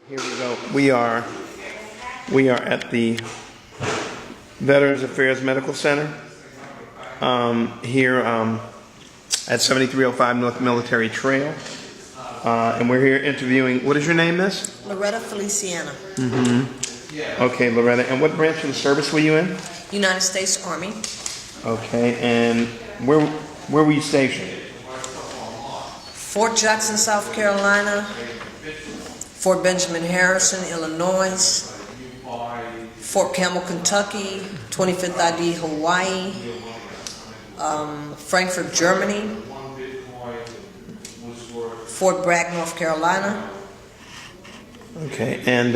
Here we go. We are at the Veterans Affairs Medical Center here at 7305 North Military Trail, and we're here interviewing. What is your name, Miss? Loretta Feliciana. Okay, Loretta. And what branch of the service were you in? United States Army. Okay, and where were you stationed? Fort Jackson, South Carolina. Fort Benjamin Harrison, Illinois. Fort Campbell, Kentucky. 25th ID, Hawaii. Frankfurt, Germany. Fort Bragg, North Carolina. Okay, and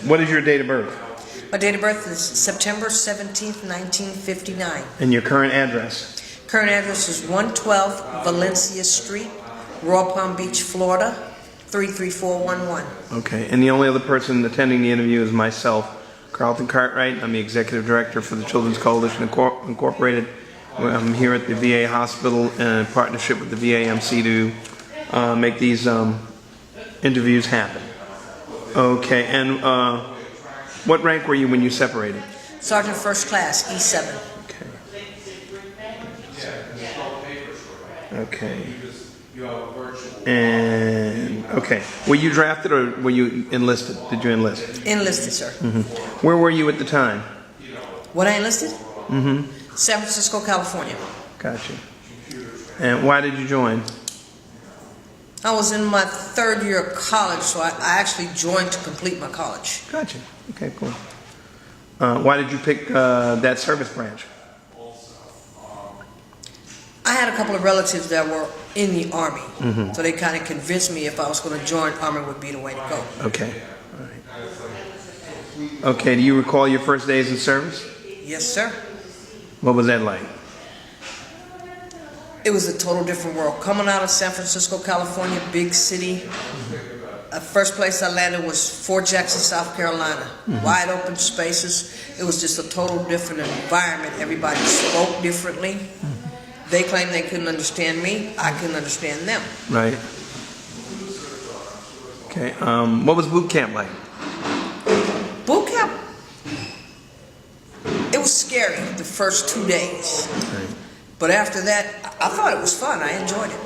what is your date of birth? My date of birth is September 17th, 1959. And your current address? Current address is 112 Valencia Street, Royal Palm Beach, Florida, 33411. Okay, and the only other person attending the interview is myself, Carlton Cartwright. I'm the Executive Director for the Children's Coalition Incorporated. I'm here at the VA hospital in partnership with the VAMC to make these interviews happen. Okay, and what rank were you when you separated? Sergeant First Class, E7. Okay. And okay, were you drafted or were you enlisted? Did you enlist? Enlisted, sir. Where were you at the time? When I enlisted? San Francisco, California. Gotcha. And why did you join? I was in my third year of college, so I actually joined to complete my college. Gotcha. Okay, cool. Why did you pick that service branch? I had a couple of relatives that were in the Army, so they kind of convinced me if I was going to join, Army would be the way to go. Okay. All right. Okay, do you recall your first days in service? Yes, sir. What was that like? It was a total different world. Coming out of San Francisco, California, big city. The first place I landed was Fort Jackson, South Carolina. Wide open spaces. It was just a total different environment. Everybody spoke differently. They claimed they couldn't understand me. I couldn't understand them. Right. Okay. What was boot camp like? Boot camp, it was scary the first 2 days. Right. But after that, I thought it was fun. I enjoyed it.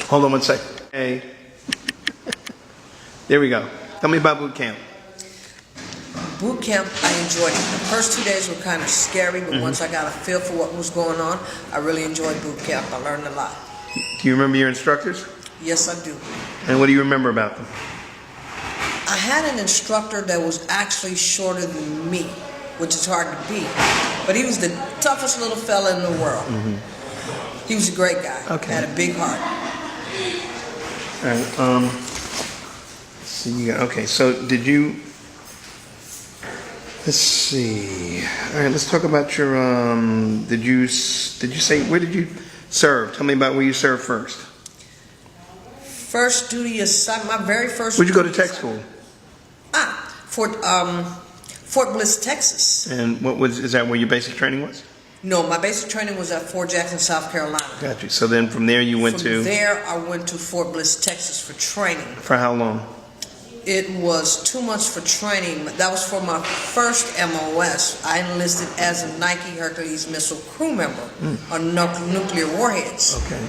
Hold on one second. Hey. There we go. Tell me about boot camp. Boot camp, I enjoyed it. The first 2 days were kind of scary, but once I got a feel for what was going on, I really enjoyed boot camp. I learned a lot. Do you remember your instructors? Yes, I do. And what do you remember about them? I had an instructor that was actually shorter than me, which is hard to beat. But he was the toughest little fella in the world. He was a great guy. Okay. Had a big heart. All right. Let's see. Okay. So did you? Let's see. All right. Let's talk about your. Did you say where did you serve? Tell me about where you served first. First duty assignment. My very first. Where'd you go to tech school? Fort Bliss, Texas. And is that where your basic training was? No, my basic training was at Fort Jackson, South Carolina. Got you. So then from there you went to? From there, I went to Fort Bliss, Texas for training. For how long? It was 2 months for training. That was for my first MOS. I enlisted as a Nike Hercules missile crew member on nuclear warheads. Okay.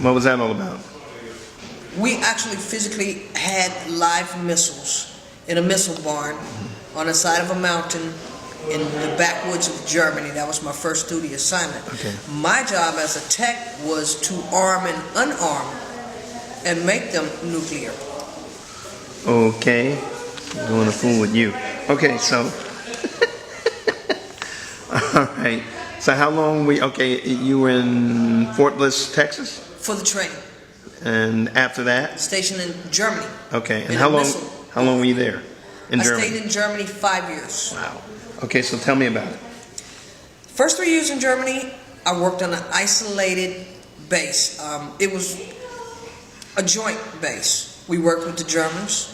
What was that all about? We actually physically had live missiles in a missile barn on the side of a mountain in the backwoods of Germany. That was my first duty assignment. Okay. My job as a tech was to arm and unarm and make them nuclear. Okay. I'm going to fool with you. Okay, so. All right. So how long you were in Fort Bliss, Texas? For the training. And after that? Stationed in Germany. Okay. And how long were you there? In Germany? I stayed in Germany 5 years. Wow. Okay, so tell me about it. First 3 years in Germany, I worked on an isolated base. It was a joint base. We worked with the Germans.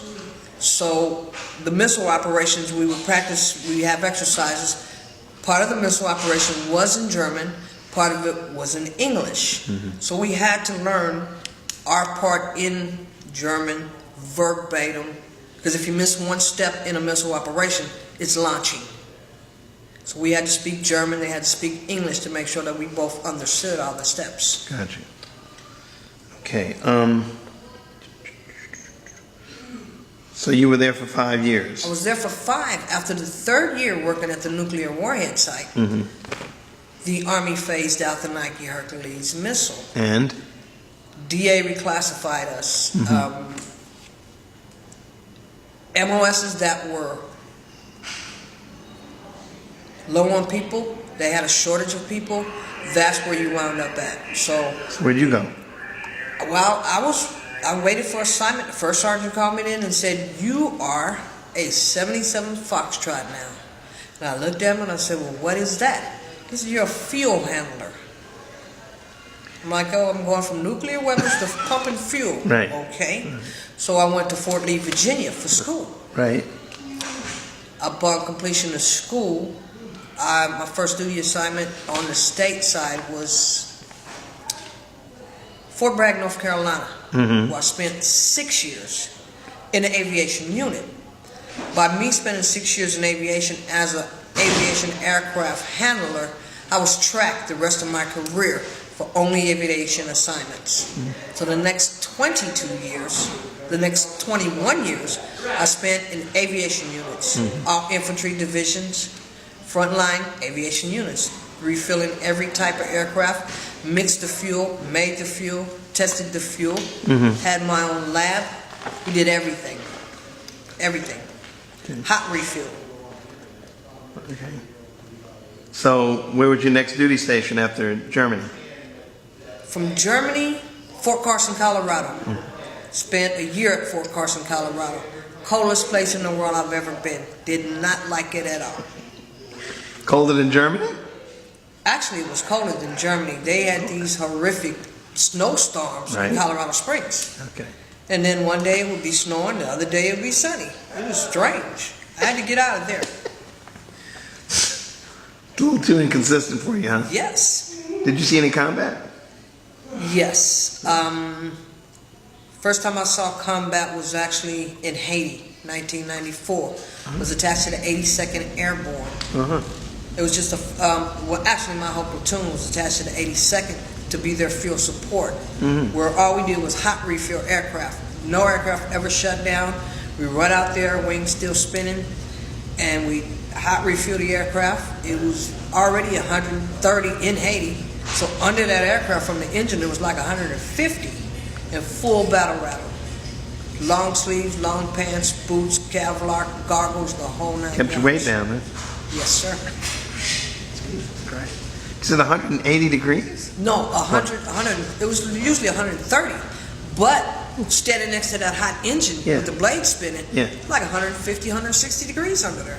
So the missile operations, we would practice, we have exercises. Part of the missile operation was in German, part of it was in English. So we had to learn our part in German verbatim, because if you miss one step in a missile operation, it's launching. So we had to speak German, they had to speak English to make sure that we both understood all the steps. Gotcha. Okay. So you were there for 5 years. I was there for 5. After the 3rd year working at the nuclear warhead site, the Army phased out the Nike Hercules missile. And? DA reclassified us. MOSs that were low on people, they had a shortage of people, that's where you wound up at. So Where'd you go? well, I waited for assignment. The first sergeant called me in and said, "You are a 77 Foxtrot now." And I looked at him and I said, "Well, what is that?" He said, "You're a fuel handler." I'm like, "Oh, I'm going from nuclear weapons to pumping fuel." Right. Okay. So I went to Fort Lee, Virginia for school. Right. Upon completion of school, my first duty assignment on the state side was Fort Bragg, North Carolina, where I spent 6 years in the aviation unit. By me spending 6 years in aviation as an aviation aircraft handler, I was tracked the rest of my career for only aviation assignments. So the next 22 years, the next 21 years, I spent in aviation units, all infantry divisions, frontline aviation units, refilling every type of aircraft, mixed the fuel, made the fuel, tested the fuel, had my own lab. We did everything. Everything. Okay. Hot refuel. Okay. So where was your next duty station after Germany? From Germany, Fort Carson, Colorado. Spent a year at Fort Carson, Colorado. Coldest place in the world I've ever been. Did not like it at all. Colder than Germany? Actually, it was colder than Germany. They had these horrific snowstorms in Colorado Springs. Okay. And then one day it would be snowing, the other day it would be sunny. It was strange. I had to get out of there. A little too inconsistent for you, huh? Yes. Did you see any combat? Yes. First time I saw combat was actually in Haiti, 1994. Was attached to the 82nd Airborne. It was just well, actually my whole platoon was attached to the 82nd to be their fuel support, where all we did was hot refuel aircraft. No aircraft ever shut down. We run out there, wings still spinning, and we hot refuel the aircraft. It was already 130 in Haiti, so under that aircraft from the engine it was like 150 in full battle rattle. Long sleeves, long pants, boots, Kevlar, goggles, the whole nine. Kept your weight down, huh? Yes, sir. Is it 180 degrees? No, 100, it was usually 130, but standing next to that hot engine with the blade spinning, like 150, 160 degrees under there.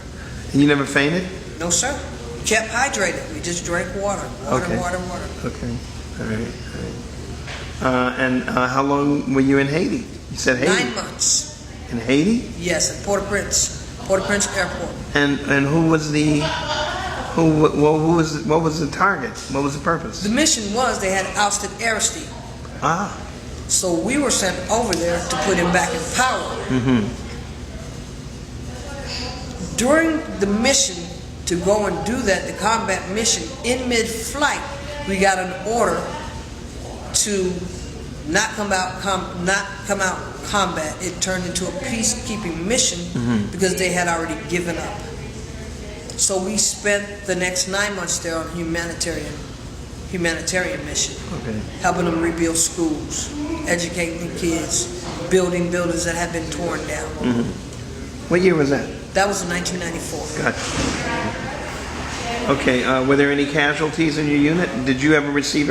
And you never fainted? No, sir. Kept hydrated. We just drank water. Water. Okay. All right. And how long were you in Haiti? You said Haiti? 9 months. In Haiti? Yes, at Port-au-Prince Airport. And who was the what was the target? What was the purpose? The mission was they had ousted Aristide. So we were sent over there to put him back in power. During the mission to go and do that, the combat mission, in mid-flight, we got an order to not come out combat. It turned into a peacekeeping mission because they had already given up. So we spent the next 9 months there on humanitarian mission, helping them rebuild schools, educating the kids, building buildings that had been torn down. What year was that? That was in 1994. Gotcha. Okay, were there any casualties in your unit? Did you ever receive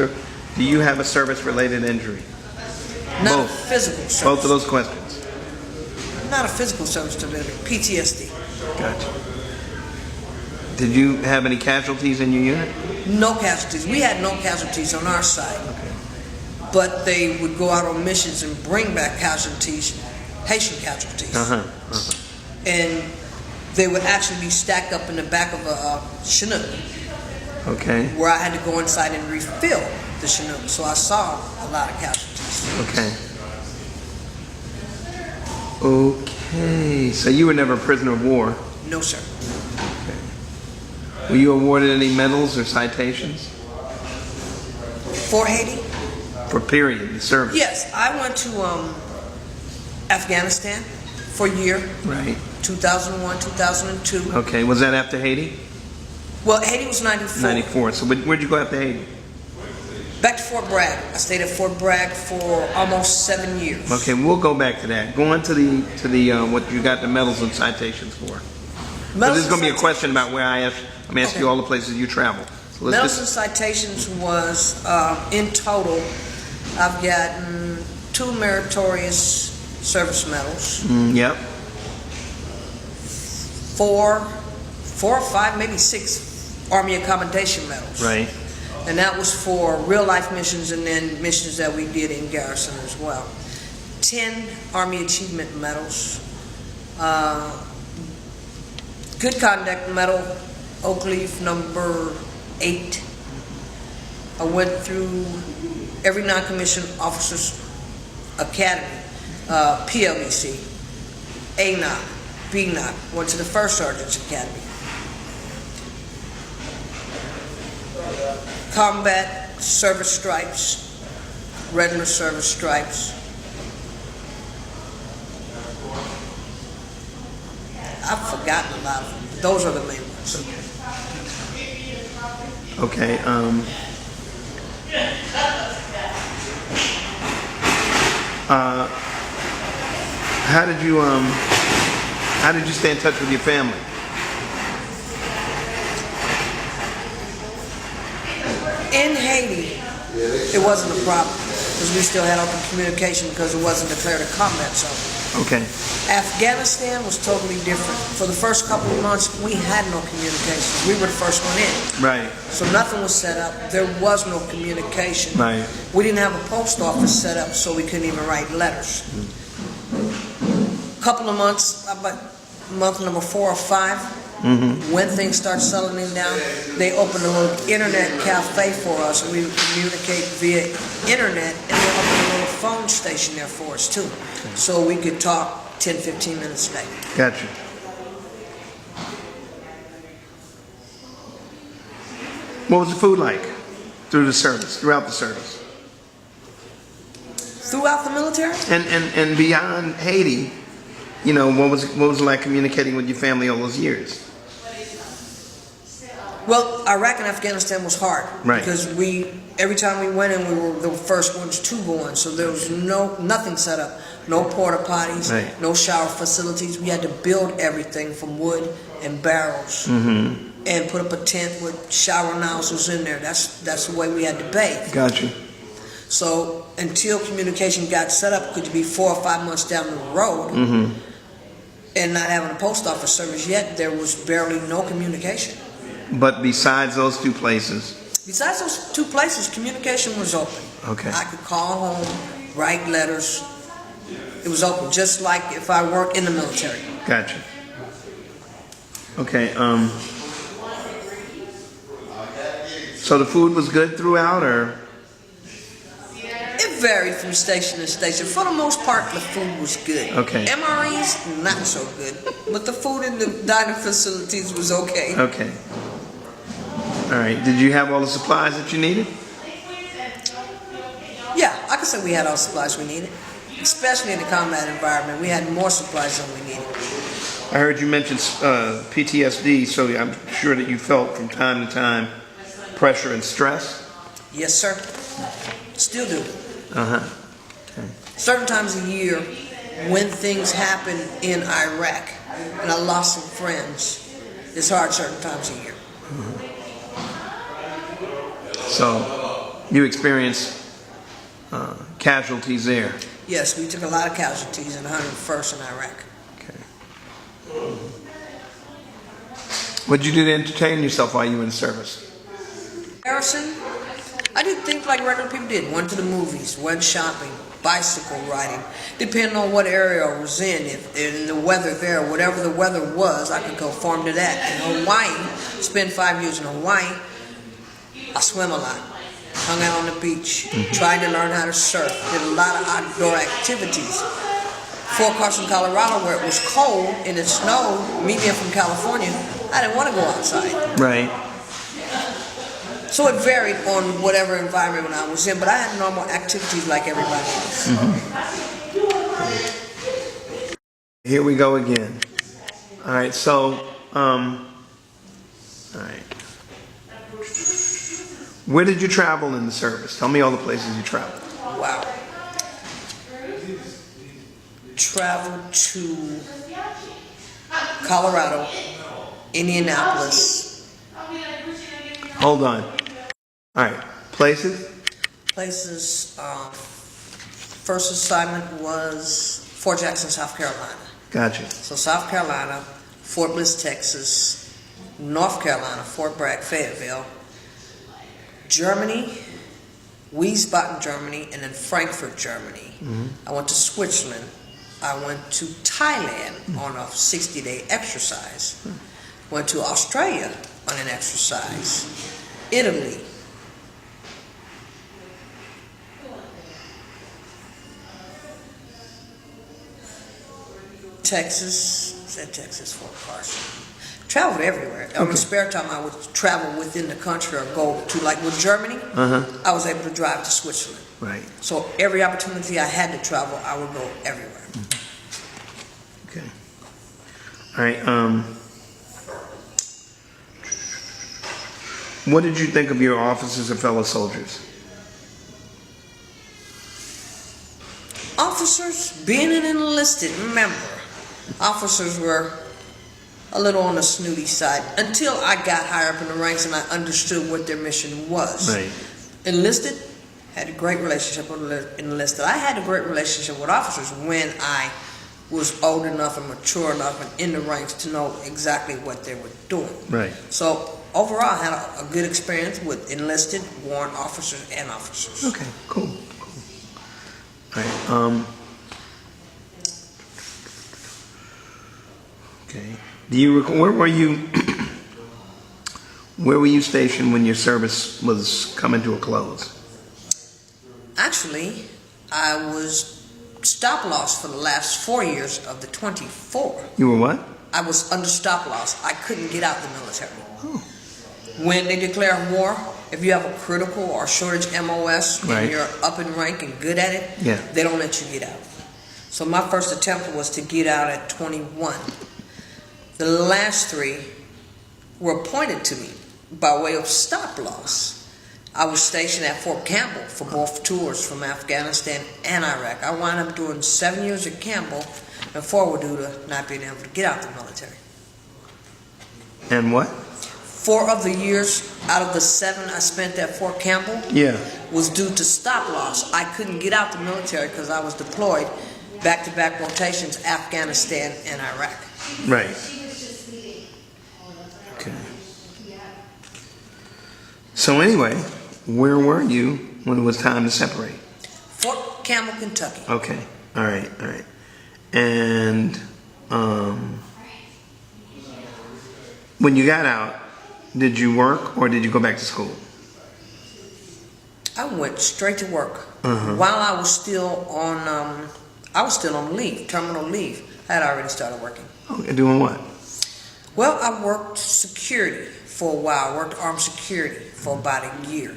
do you have a service-related injury? Not Both. a physical service. Both of those questions. Not a physical service delivery, PTSD. Gotcha. Did you have any casualties in your unit? No casualties. We had no casualties on our side. But they would go out on missions and bring back casualties, Haitian casualties. And they would actually be stacked up in the back of a Chinook. Where I had to go inside and refill the Chinook. So I saw a lot of casualties. Okay, so you were never a prisoner of war. No, sir. Were you awarded any medals or citations For Haiti? for period, the service? Yes, I went to Afghanistan for a year, Right. 2001, 2002. Okay, was that after Haiti? Well, Haiti was 94. 94. So where'd you go after Haiti? Back to Fort Bragg. I stayed at Fort Bragg for almost 7 years. Okay, we'll go back to that. Go on to the what you got the medals and citations for. But this is going to be a question about where I'm asking you all the places you travel. So let's Medals and citations was, in total, I've gotten 2 meritorious service medals, yep. 4 or 5, maybe 6 Army Accommodation medals. Right. And that was for real life missions and then missions that we did in garrison as well. 10 Army Achievement medals. Good Conduct Medal, Oak Leaf number 8. I went through every non-commissioned officers academy, PLEC, ANOC, BNOC, went to the First Sergeant's Academy. Combat Service Stripes, regular service stripes. I've forgotten a lot of them. Those are the main ones. Okay. How did you stay in touch with your family? In Haiti, it wasn't a problem because we still had open communication because it wasn't declared a combat zone. Okay. Afghanistan was totally different. For the first couple of months, we had no communication. We were the first one in. Right. So nothing was set up. There was no communication. Right. We didn't have a post office set up, so we couldn't even write letters. Couple of months, about month number 4 or 5, when things start settling down, they opened a little internet cafe for us, and we would communicate via internet, and they opened a little phone station there for us too, so we could talk 10, 15 minutes a day. Gotcha. What was the food like throughout the service? Throughout the military? And beyond Haiti, you know, what was it like communicating with your family all those years? Well, Iraq and Afghanistan was hard. Right. Because every time we went in, we were the first ones to go in. So there was nothing set up. No porta potties, right. No shower facilities. We had to build everything from wood and barrels. And put up a tent with shower nozzles in there. That's the way we had to bathe. Gotcha. So until communication got set up, could be 4 or 5 months down the road, and not having a post office service yet, there was barely no communication. But besides those 2 places? Besides those 2 places, communication was open. Okay. I could call home, write letters. It was open, just like if I worked in the military. Gotcha. Okay. So the food was good throughout, or? It varied from station to station. For the most part, the food was good. Okay. MREs, not so good. But the food in the dining facilities was okay. Okay. All right. Did you have all the supplies that you needed? Yeah, I could say we had all the supplies we needed. Especially in the combat environment, we had more supplies than we needed. I heard you mention PTSD, so I'm sure that you felt from time to time pressure and stress. Yes, sir. Still do. Okay. Certain times a year, when things happen in Iraq, and I lost some friends, it's hard certain times a year. So you experienced casualties there. Yes, we took a lot of casualties in 101st in Iraq. Okay. What did you do to entertain yourself while you were in service? Harrison, I did things like regular people did. Went to the movies, went shopping, bicycle riding. Depending on what area I was in, if in the weather there, whatever the weather was, I could conform to that. In Hawaii, spent 5 years in Hawaii, I swim a lot. Hung out on the beach, tried to learn how to surf, did a lot of outdoor activities. Fort Carson, Colorado, where it was cold and it snowed, me being from California, I didn't want to go outside. Right. So it varied on whatever environment I was in, but I had normal activities like everybody else. Here we go again. All right, so, all right. Where did you travel in the service? Tell me all the places you traveled. Wow. Traveled to Colorado, Indianapolis. Hold on. All right, places? Places, first assignment was Fort Jackson, South Carolina. Gotcha. So South Carolina, Fort Bliss, Texas, North Carolina, Fort Bragg, Fayetteville, Germany, Wiesbaden, Germany, and then Frankfurt, Germany. I went to Switzerland. I went to Thailand on a 60-day exercise. Went to Australia on an exercise. Italy. Texas. Said Texas, Fort Carson. Traveled everywhere. On the spare time, I would travel within the country or go to, like with Germany, I was able to drive to Switzerland. Right. So every opportunity I had to travel, I would go everywhere. Okay. All right. What did you think of your officers and fellow soldiers? Officers, being an enlisted member, officers were a little on the snooty side until I got higher up in the ranks and I understood what their mission was. Right. Enlisted, had a great relationship with enlisted. I had a great relationship with officers when I was old enough and mature enough and in the ranks to know exactly what they were doing. Right. So overall, I had a good experience with enlisted, warrant officers, and officers. Okay. Cool. All right. Okay. Do you where were you? Where were you stationed when your service was coming to a close? Actually, I was stop loss for the last 4 years of the 24. You were what? I was under stop loss. I couldn't get out the military. When they declare war, if you have a critical or shortage MOS and you're up in rank and good at it, they don't let you get out. So my first attempt was to get out at 21. The last 3 were appointed to me by way of stop loss. I was stationed at Fort Campbell for both tours from Afghanistan and Iraq. I wound up doing 7 years at Campbell and 4 were due to not being able to get out the military. And what? 4 of the years out of the 7 I spent at Fort Campbell was due to stop loss. I couldn't get out the military because I was deployed back-to-back rotations, Afghanistan and Iraq. Right. Okay. So anyway, where were you when it was time to separate? Fort Campbell, Kentucky. Okay. All right. All right. And when you got out, did you work or did you go back to school? I went straight to work. While I was still on leave, terminal leave. I had already started working. Okay, doing what? Well, I worked security for a while. I worked armed security for about a year.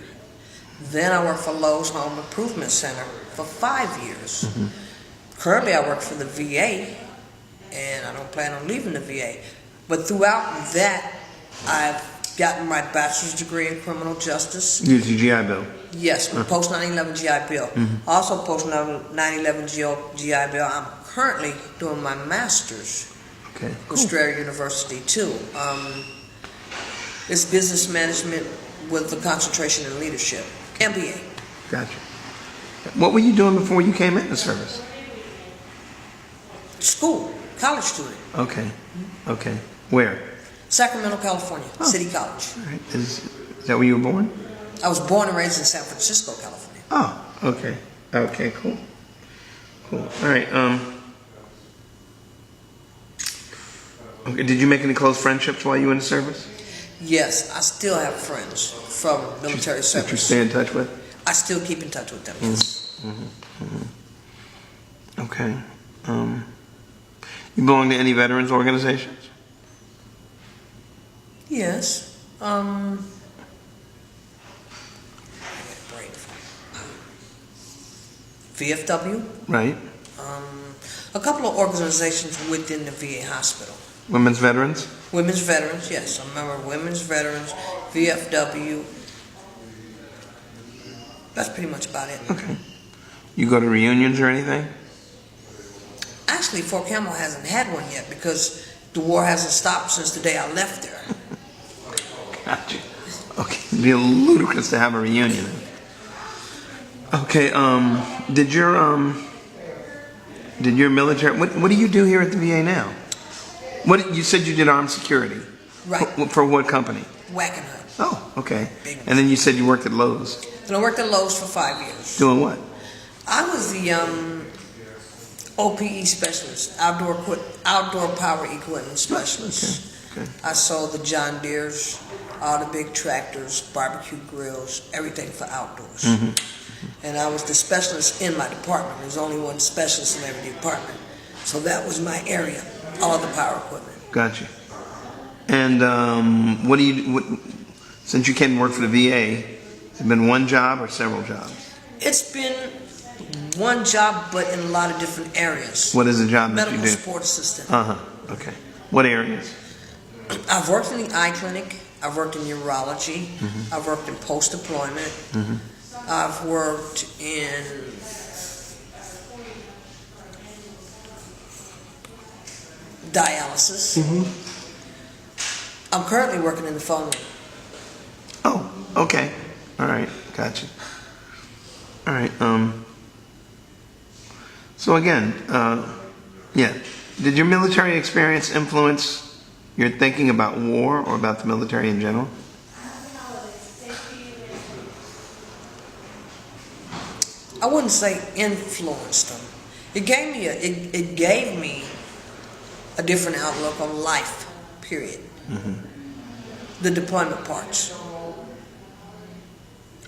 Then I worked for Lowe's Home Improvement Center for 5 years. Currently, I work for the VA, and I don't plan on leaving the VA. But throughout that, I've gotten my bachelor's degree in criminal justice. Use your GI Bill. Yes, post 9/11 GI Bill. Also post 9/11 GI Bill. I'm currently doing my master's with Strayer University too. It's business management with a concentration in leadership. MBA. Gotcha. What were you doing before you came into service? School, college student. Okay. Okay. Where? Sacramento, California, City College. All right. Is that where you were born? I was born and raised in San Francisco, California. Oh, okay. Okay, cool. Cool. All right. Okay, did you make any close friendships while you were in the service? Yes, I still have friends from military service. That you stay in touch with? I still keep in touch with them, yes. Okay. You belong to any veterans organizations? Yes. VFW. Right. A couple of organizations within the VA hospital. Women's veterans? Women's veterans, yes. I remember women's veterans, VFW. That's pretty much about it. Okay. You go to reunions or anything? Actually, Fort Campbell hasn't had one yet because the war hasn't stopped since the day I left there. Gotcha. Okay. It'd be ludicrous to have a reunion. Okay. Did your military? What do you do here at the VA now? What you said you did armed security? Right. For what company? Wackenhut. Oh, okay. And then you said you worked at Lowe's. And I worked at Lowe's for 5 years. Doing what? I was the OPE specialist, outdoor power equipment specialist. Okay. I sold the John Deeres, all the big tractors, barbecue grills, everything for outdoors. And I was the specialist in my department. There was only one specialist in every department. So that was my area, all the power equipment. Gotcha. And since you came to work for the VA, has it been one job or several jobs? It's been one job, but in a lot of different areas. What is the job that you do? Medical support assistant. Okay. What areas? I've worked in the eye clinic. I've worked in urology. I've worked in post-deployment. I've worked in dialysis. I'm currently working in the phone room. Oh, okay. All right. Gotcha. All right. So again, yeah. Did your military experience influence your thinking about war or about the military in general? I wouldn't say influenced them. It gave me a different outlook on life, period. The deployment parts.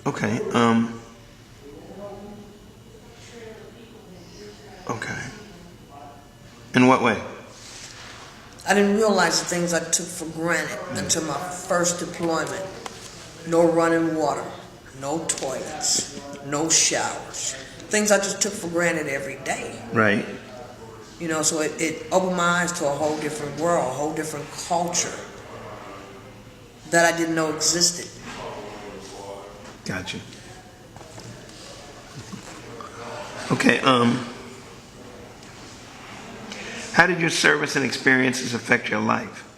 Okay. Okay. In what way? I didn't realize the things I took for granted until my first deployment. No running water, no toilets, no showers. Things I just took for granted every day. Right. You know, so it opened my eyes to a whole different world, a whole different culture that I didn't know existed. Gotcha. Okay. How did your service and experiences affect your life?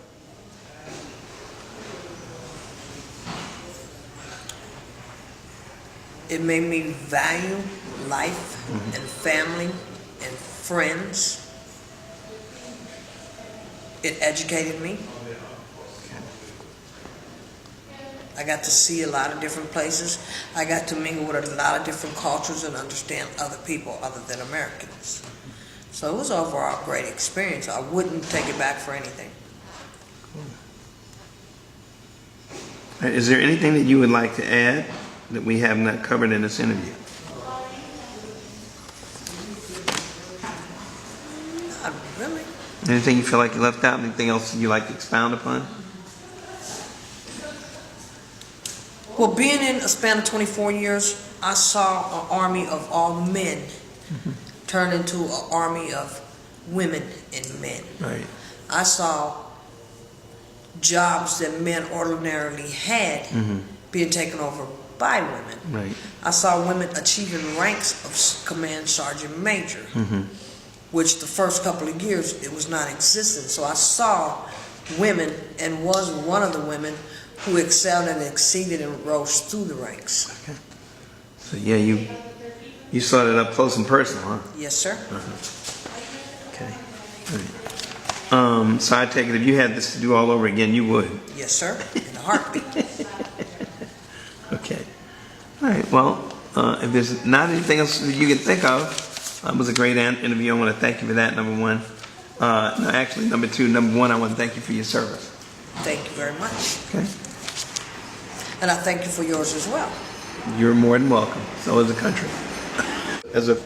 It made me value life and family and friends. It educated me. I got to see a lot of different places. I got to mingle with a lot of different cultures and understand other people other than Americans. So it was overall a great experience. I wouldn't take it back for anything. Is there anything that you would like to add that we have not covered in this interview? Not really. Anything you feel like you left out? Anything else you'd like to expound upon? Well, being in a span of 24 years, I saw an army of all men turn into an army of women and men. Right. I saw jobs that men ordinarily had being taken over by women. Right. I saw women achieving ranks of command sergeant major, which the first couple of years it was non-existent. So I saw women and was one of the women who excelled and exceeded and rose through the ranks. Okay. So yeah, you saw it up close and personal, huh? Yes, sir. Okay. All right. So I take it if you had this to do all over again, you would. Yes, sir. In a heartbeat. Okay. All right. Well, if there's not anything else that you can think of, it was a great interview. I want to thank you for that, number one. No, actually, number two. Number one, I want to thank you for your service. Thank you very much. Okay. And I thank you for yours as well. You're more than welcome. So is the country. As a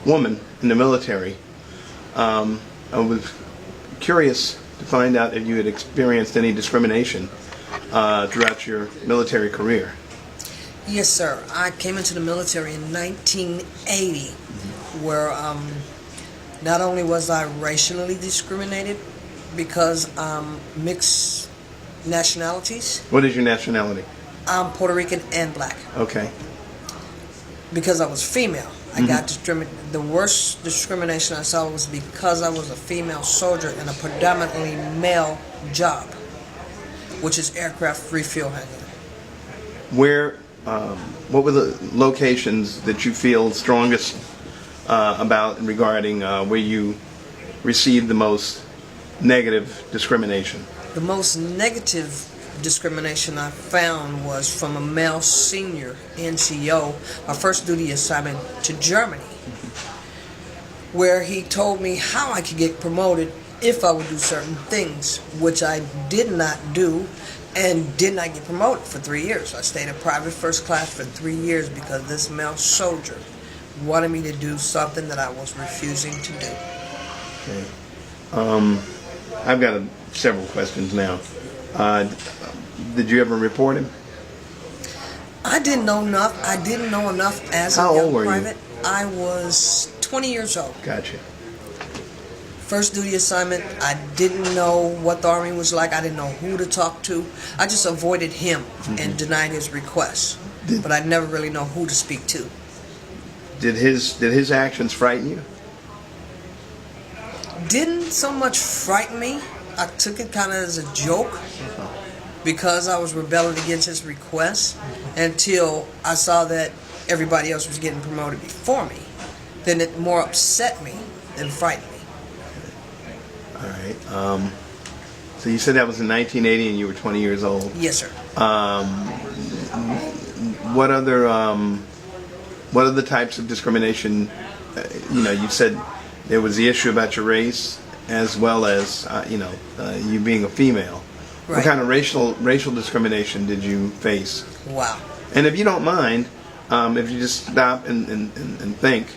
woman in the military, I was curious to find out if you had experienced any discrimination throughout your military career. Yes, sir. I came into the military in 1980, where not only was I racially discriminated because I'm mixed nationalities. What is your nationality? I'm Puerto Rican and black. Okay. Because I was female, I got the worst discrimination I saw was because I was a female soldier in a predominantly male job, which is aircraft refuel handling. Where, what were the locations that you feel strongest about regarding where you received the most negative discrimination? The most negative discrimination I found was from a male senior NCO, our first duty assignment to Germany, where he told me how I could get promoted if I would do certain things, which I did not do and did not get promoted for 3 years. I stayed in private first class for 3 years because this male soldier wanted me to do something that I was refusing to do. Okay. I've got several questions now. Did you ever report him? I didn't know enough. I didn't know enough as a How old young were you? private. I was 20 years old. Gotcha. First duty assignment, I didn't know what the Army was like. I didn't know who to talk to. I just avoided him and denied his requests. But I never really know who to speak to. Did his actions frighten you? Didn't so much frighten me. I took it kind of as a joke because I was rebelling against his requests until I saw that everybody else was getting promoted before me. Then it more upset me than frightened me. All right. So you said that was in 1980 and you were 20 years old. Yes, sir. What other types of discrimination? You said there was the issue about your race, as well as you being a female. Right. What kind of racial discrimination did you face? Wow. And if you don't mind, if you just stop and think,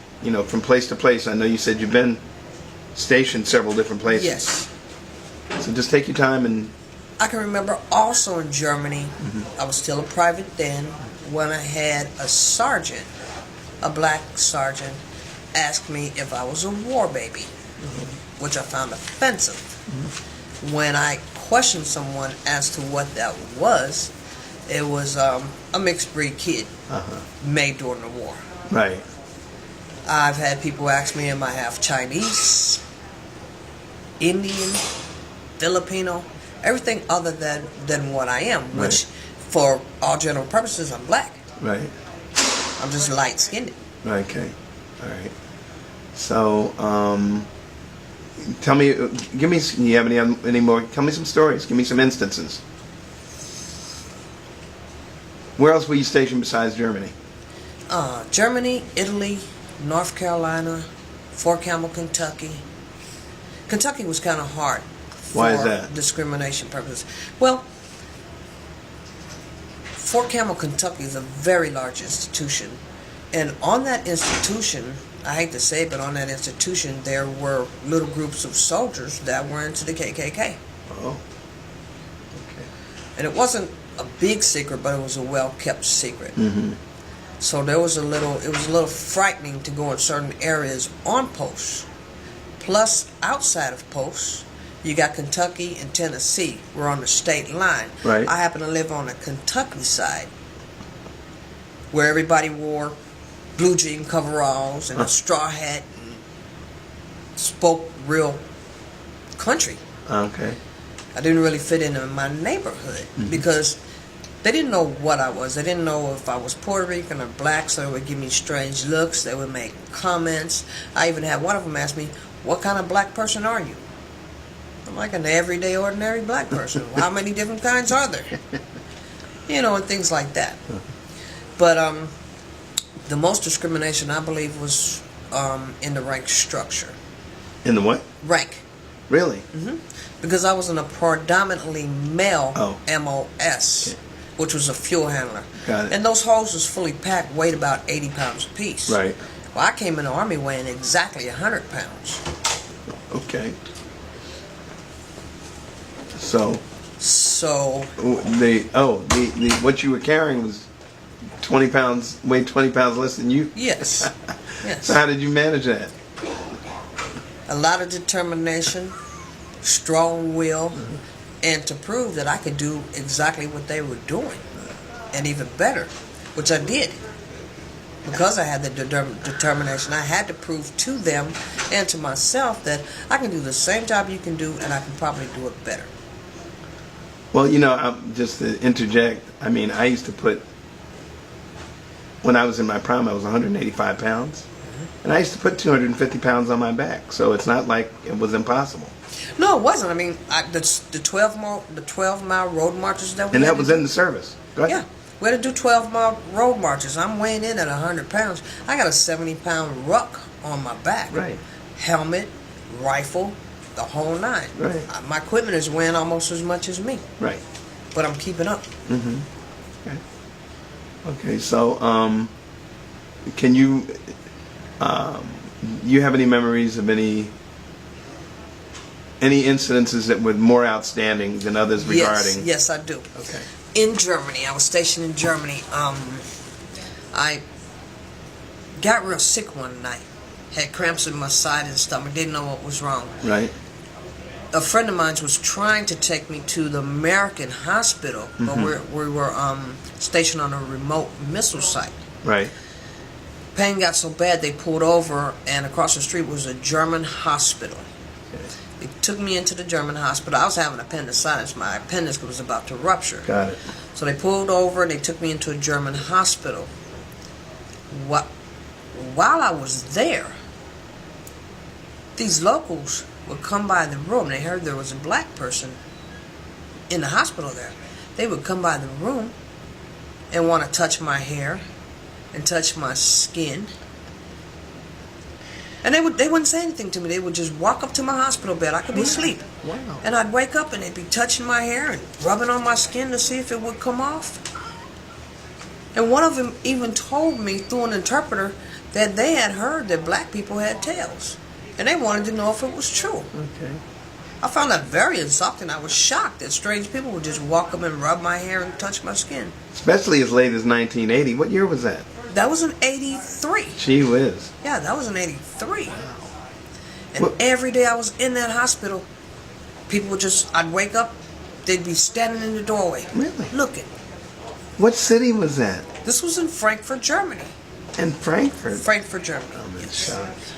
from place to place. I know you said you've been stationed several different places. Yes. So just take your time and. I can remember also in Germany, I was still a private then, when I had a sergeant, a black sergeant, ask me if I was a war baby, which I found offensive. When I questioned someone as to what that was, it was a mixed breed kid made during the war. Right. I've had people ask me, am I half Chinese, Indian, Filipino, everything other than what I am, which for all general purposes, I'm black. Right. I'm just light-skinned. Okay. All right. So, tell me, you have any more? Tell me some stories. Give me some instances. Where else were you stationed besides Germany? Germany, Italy, North Carolina, Fort Campbell, Kentucky. Kentucky was kind of hard. Why is that? Discrimination purposes. Well, Fort Campbell, Kentucky is a very large institution. And on that institution, I hate to say it, but on that institution, there were little groups of soldiers that were into the KKK. Oh. Okay. And it wasn't a big secret, but it was a well-kept secret. So it was a little frightening to go in certain areas on posts. Plus, outside of posts, you got Kentucky and Tennessee. We're on the state line. Right. I happen to live on the Kentucky side, where everybody wore blue jean coveralls and a straw hat and spoke real country. Okay. I didn't really fit into my neighborhood because they didn't know what I was. They didn't know if I was Puerto Rican or black, so they would give me strange looks. They would make comments. I even had one of them ask me, "What kind of black person are you?" I'm like, an everyday, ordinary black person. How many different kinds are there? And things like that. But the most discrimination, I believe, was in the rank structure. In the what? Rank. Really? Because I was in a predominantly male MOS, Okay. which was a fuel handler. Got it. And those hoses fully packed weighed about 80 pounds apiece. Right. Well, I came in the Army weighing exactly 100 pounds. Okay. So So the what you were carrying was 20 pounds, weighed 20 pounds less than you. yes, yes. So how did you manage that? A lot of determination, strong will, and to prove that I could do exactly what they were doing, and even better, which I did. Because I had the determination, I had to prove to them and to myself that I can do the same job you can do, and I can probably do it better. Well, you know, just to interject, I mean, I used to put, when I was in my prime, I was 185 pounds. And I used to put 250 pounds on my back. So it's not like it was impossible. No, it wasn't. I mean, the 12-mile road marches that we And had that was to do, in the service. Go ahead. yeah, we had to do 12-mile road marches. I'm weighing in at 100 pounds. I got a 70-pound ruck on my back. Right. Helmet, rifle, the whole nine. Right. My equipment is weighing almost as much as me. Right. But I'm keeping up. Mm-hmm. Okay. Okay, so can you, you have any memories of any incidences that were more outstanding than others regarding? Yes, I do. Okay. In Germany, I was stationed in Germany. I got real sick one night. Had cramps in my side and stomach. Didn't know what was wrong. Right. A friend of mine was trying to take me to the American hospital, but we were stationed on a remote missile site. Right. Pain got so bad they pulled over, and across the street was a German hospital. Okay. They took me into the German hospital. I was having appendicitis. My appendix was about to rupture. Got it. So they pulled over and they took me into a German hospital. While I was there, these locals would come by the room. They heard there was a black person in the hospital there. They would come by the room and want to touch my hair and touch my skin. And they wouldn't say anything to me. They would just walk up to my hospital bed. I could be asleep. Wow. And I'd wake up and they'd be touching my hair and rubbing on my skin to see if it would come off. And one of them even told me through an interpreter that they had heard that black people had tails. And they wanted to know if it was true. Okay. I found that very insulting. I was shocked that strange people would just walk up and rub my hair and touch my skin. Especially as late as 1980. What year was that? That was in 83. Gee whiz. Yeah, that was in 83. And every day I was in that hospital, people would just, I'd wake up, they'd be standing in the doorway. Really? Looking. What city was that? This was in Frankfurt, Germany. In Frankfurt? Frankfurt, Germany. I'm Yes. shocked.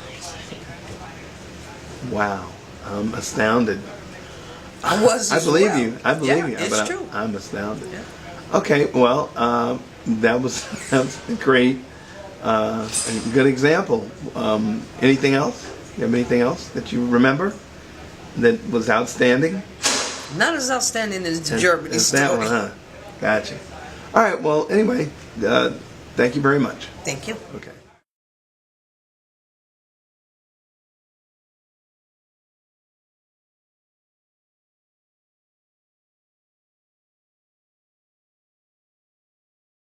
Wow. I'm astounded. I was. I believe you. I believe you. It's But true. I'm astounded. Yeah. Okay, well, that was a great, a good example. Anything else? You have anything else that you remember that was outstanding? Not as outstanding as the Germany It's story. that one, huh? Gotcha. All right, well, anyway, thank you very much. Thank you. Okay.